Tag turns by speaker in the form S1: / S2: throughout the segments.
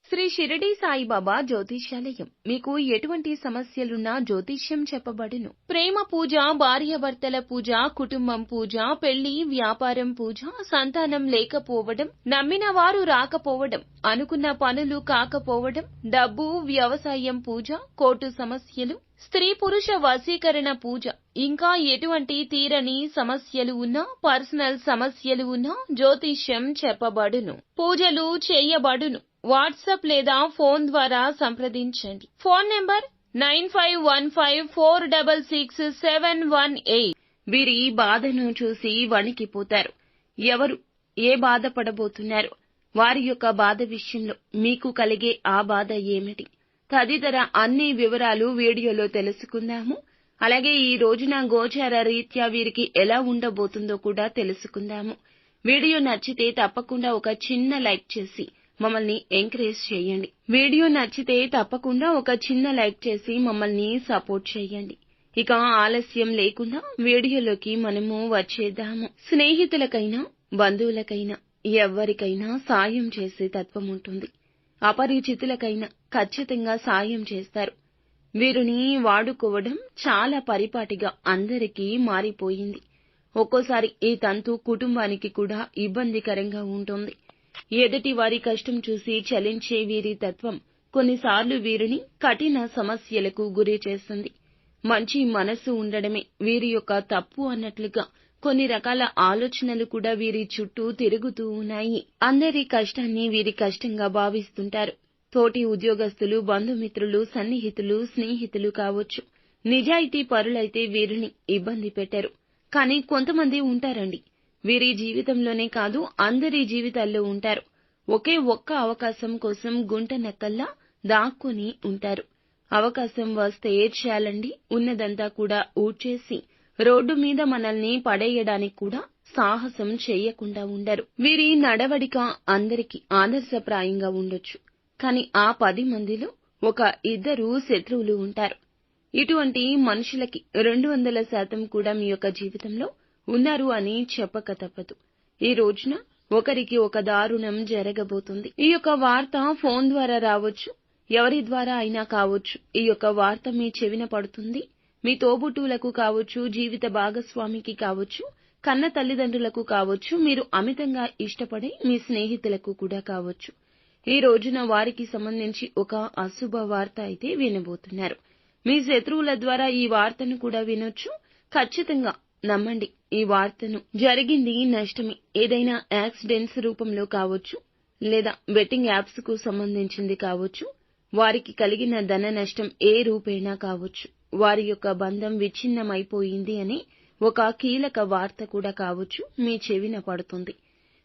S1: శ్రీ షిరిడి సాయిబాబా జ్యోతిష్యాలయం మీకు ఎటువంటి సమస్యలున్నా జ్యోతిష్యం చెప్పబడును. ప్రేమ పూజ, భార్యాభర్తల పూజ, కుటుంబం పూజ, పెళ్లి, వ్యాపారం పూజ, సంతానం లేకపోవడం, నమ్మిన వారు రాకపోవడం, అనుకున్న పనులు కాకపోవడం, డబ్బు, వ్యవసాయం పూజ, కోర్టు సమస్యలు, స్త్రీ పురుష వశీకరణ పూజ, ఇంకా ఎటువంటి తీరని సమస్యలు ఉన్నా, పర్సనల్ సమస్యలు ఉన్నా జ్యోతిష్యం చెప్పబడును. పూజలు చేయబడును. వాట్సాప్ లేదా ఫోన్ ద్వారా సంప్రదించండి. Phone number 9515466718. వీరి బాధను చూసి వణికిపోతారు. ఎవరు ఏ బాధపడబోతున్నారు, వారి యొక్క బాధ విషయంలో మీకు కలిగే ఆ బాధ ఏమిటి, తదితర అన్ని వివరాలు వీడియోలో తెలుసుకుందాము. అలాగే ఈ రోజున గోచార రీత్యా వీరికి ఎలా ఉండబోతుందో కూడా తెలుసుకుందాము. వీడియో నచ్చితే తప్పకుండా ఒక చిన్న లైక్ చేసి మమ్మల్ని ఎంకరేజ్ చేయండి. మమ్మల్ని సపోర్ట్ చేయండి. ఇక ఆలస్యం లేకుండా వీడియోలోకి మనము వచ్చేద్దాము. స్నేహితులకైనా బంధువులకైనా ఎవ్వరికైనా సాయం చేసే తత్వం ఉంటుంది. అపరిచితులకైనా ఖచ్చితంగా సాయం చేస్తారు. వీరిని వాడుకోవడం చాలా పరిపాటిగా అందరికీ మారిపోయింది. ఒక్కోసారి ఈ తంతు కుటుంబానికి కూడా ఇబ్బందికరంగా ఉంటుంది. ఎదుటి వారి కష్టం చూసి చలించే వీరి తత్వం కొన్నిసార్లు వీరిని కఠిన సమస్యలకు గురి చేస్తుంది. మంచి మనసు ఉండడమే వీరి యొక్క తప్పు అన్నట్లుగా కొన్ని రకాల ఆలోచనలు కూడా వీరి చుట్టూ తిరుగుతూ ఉన్నాయి. అందరి కష్టాన్ని వీరి కష్టంగా భావిస్తుంటారు. తోటి ఉద్యోగస్తులు, బంధుమిత్రులు, సన్నిహితులు, స్నేహితులు కావచ్చు. నిజాయితీ పరులైతే వీరిని ఇబ్బంది పెట్టారు. కానీ కొంతమంది ఉంటారండి, వీరి జీవితంలోనే కాదు అందరి జీవితాల్లో ఉంటారు. ఒకే ఒక్క అవకాశం కోసం గుంట నక్కల్లా దాక్కుని ఉంటారు. అవకాశం వస్తే చాలండి, ఉన్నదంతా కూడా ఊడ్చేసి రోడ్డు మీద మనల్ని పడేయడానికి కూడా సాహసం చేయకుండా ఉండరు. వీరి నడవడిక అందరికీ ఆదర్శప్రాయంగా ఉండొచ్చు. కానీ ఆ 10 మందిలో ఒక ఇద్దరు శత్రువులు ఉంటారు. ఇటువంటి మనుషులకి 200% కూడా మీ యొక్క జీవితంలో ఉన్నారు అని చెప్పక తప్పదు. ఈ రోజున ఒకరికి ఒక దారుణం జరగబోతుంది. ఈ యొక్క వార్త ఫోన్ ద్వారా రావచ్చు, ఎవరి ద్వారా అయినా కావచ్చు. ఈ యొక్క వార్త మీ చెవిన పడుతుంది. మీ తోబుట్టువులకు కావచ్చు, జీవిత భాగస్వామికి కావచ్చు, కన్న తల్లిదండ్రులకు కావచ్చు, మీరు అమితంగా ఇష్టపడే మీ స్నేహితులకు కూడా కావచ్చు. ఈ రోజున వారికి సంబంధించి ఒక అశుభ వార్త అయితే వినబోతున్నారు. మీ శత్రువుల ద్వారా ఈ వార్తను కూడా వినొచ్చు. ఖచ్చితంగా నమ్మండి, ఈ వార్తను జరిగింది నష్టమే. ఏదైనా యాక్సిడెంట్స్ రూపంలో కావచ్చు, లేదా బెట్టింగ్ యాప్స్ కు సంబంధించింది కావచ్చు. వారికి కలిగిన ధన నష్టం ఏ రూపేణా కావచ్చు. వారి యొక్క బంధం విచ్ఛిన్నమైపోయింది అని ఒక కీలక వార్త కూడా కావచ్చు మీ చెవిన పడుతుంది.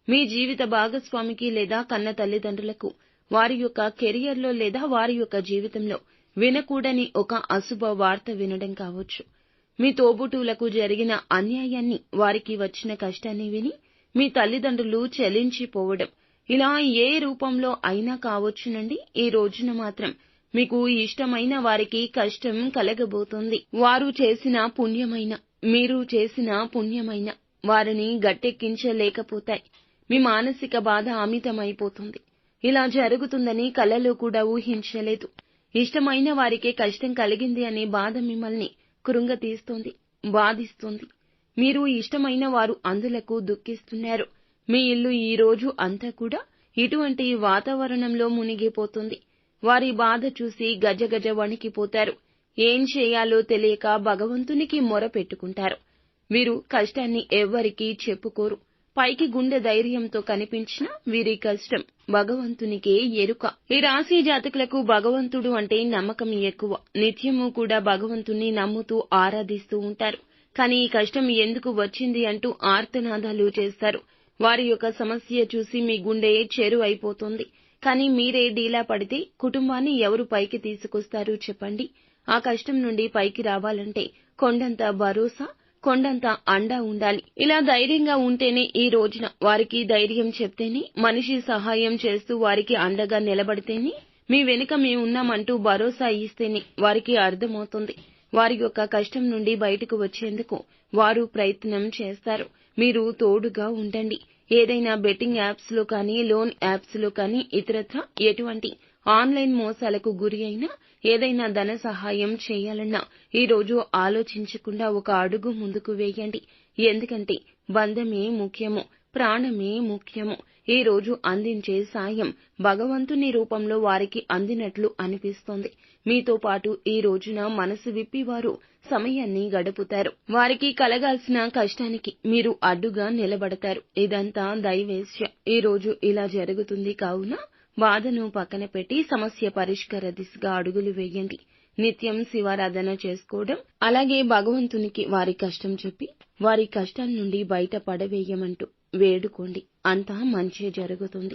S1: మీ జీవిత భాగస్వామికి లేదా కన్న తల్లిదండ్రులకు వారి యొక్క కెరియర్లో లేదా వారి యొక్క జీవితంలో వినకూడని ఒక అశుభ వార్త వినడం కావచ్చు. మీ తోబుట్టువులకు జరిగిన అన్యాయాన్ని, వారికి వచ్చిన కష్టాన్ని విని మీ తల్లిదండ్రులు చలించిపోవడం, ఇలా ఏ రూపంలో అయినా కావచ్చునండి. ఈ రోజున మాత్రం మీకు ఇష్టమైన వారికి కష్టం కలగబోతోంది. వారు చేసిన పుణ్యమైన, మీరు చేసిన పుణ్యమైన వారిని గట్టెక్కించలేకపోతాయి. మీ మానసిక బాధ అమితమైపోతుంది. ఇలా జరుగుతుందని కలలో కూడా ఊహించలేదు. ఇష్టమైన వారికే కష్టం కలిగింది అనే బాధ మిమ్మల్ని కృంగతీస్తోంది, బాధిస్తోంది. మీరు ఇష్టమైన వారు అందులకు దుఃఖిస్తున్నారు. మీ ఇల్లు ఈ రోజు అంతా కూడా ఇటువంటి వాతావరణంలో మునిగిపోతుంది. వారి బాధ చూసి గజగజ వణికిపోతారు. ఏం చేయాలో తెలియక భగవంతునికి మొర పెట్టుకుంటారు. వీరు కష్టాన్ని ఎవ్వరికీ చెప్పుకోరు. పైకి గుండె ధైర్యంతో కనిపించిన వీరి కష్టం భగవంతునికే ఎరుక. ఈ రాశి జాతకులకు భగవంతుడు అంటే నమ్మకం ఎక్కువ. నిత్యము కూడా భగవంతుణ్ణి నమ్ముతూ ఆరాధిస్తూ ఉంటారు. కానీ ఈ కష్టం ఎందుకు వచ్చింది అంటూ ఆర్తనాదాలు చేస్తారు. వారి యొక్క సమస్య చూసి మీ గుండె చెరువైపోతుంది. కానీ మీరే డీలా పడితే కుటుంబాన్ని ఎవరు పైకి తీసుకొస్తారు చెప్పండి. ఆ కష్టం నుండి పైకి రావాలంటే కొండంత భరోసా, కొండంత అండా ఉండాలి. ఇలా ధైర్యంగా ఉంటేనే, ఈ రోజున వారికి ధైర్యం చెప్తేనే, మనిషి సహాయం చేస్తూ వారికి అండగా నిలబడితేనే, మీ వెనుక మేమున్నామంటూ భరోసా ఇస్తేనే వారికి అర్థమవుతుంది. వారి యొక్క కష్టం నుండి బయటకు వచ్చేందుకు వారు ప్రయత్నం చేస్తారు. మీరు తోడుగా ఉండండి. ఏదైనా బెట్టింగ్ యాప్స్ లో కానీ, లోన్ యాప్స్ లో కానీ, ఇతరత్రా ఎటువంటి ఆన్లైన్ మోసాలకు గురి అయినా ఏదైనా ధన సహాయం చేయాలన్నా ఈ రోజు ఆలోచించకుండా ఒక అడుగు ముందుకు వేయండి. ఎందుకంటే బంధమే ముఖ్యము, ప్రాణమే ముఖ్యము. ఈ రోజు అందించే సాయం భగవంతుని రూపంలో వారికి అందినట్లు అనిపిస్తోంది. మీతో పాటు ఈ రోజున మనసు విప్పి వారు సమయాన్ని గడుపుతారు. వారికి కలగాల్సిన కష్టానికి మీరు అడ్డుగా నిలబడతారు. ఇదంతా దైవేచ్ఛ. ఈ రోజు ఇలా జరుగుతుంది కావున బాధను పక్కన పెట్టి సమస్య పరిష్కార దిశగా అడుగులు వేయండి. నిత్యం శివారాధన చేసుకోవడం, అలాగే భగవంతునికి వారి కష్టం చెప్పి వారి కష్టాల నుండి బయట పడవేయమంటూ వేడుకోండి. అంతా మంచే జరుగుతుంది.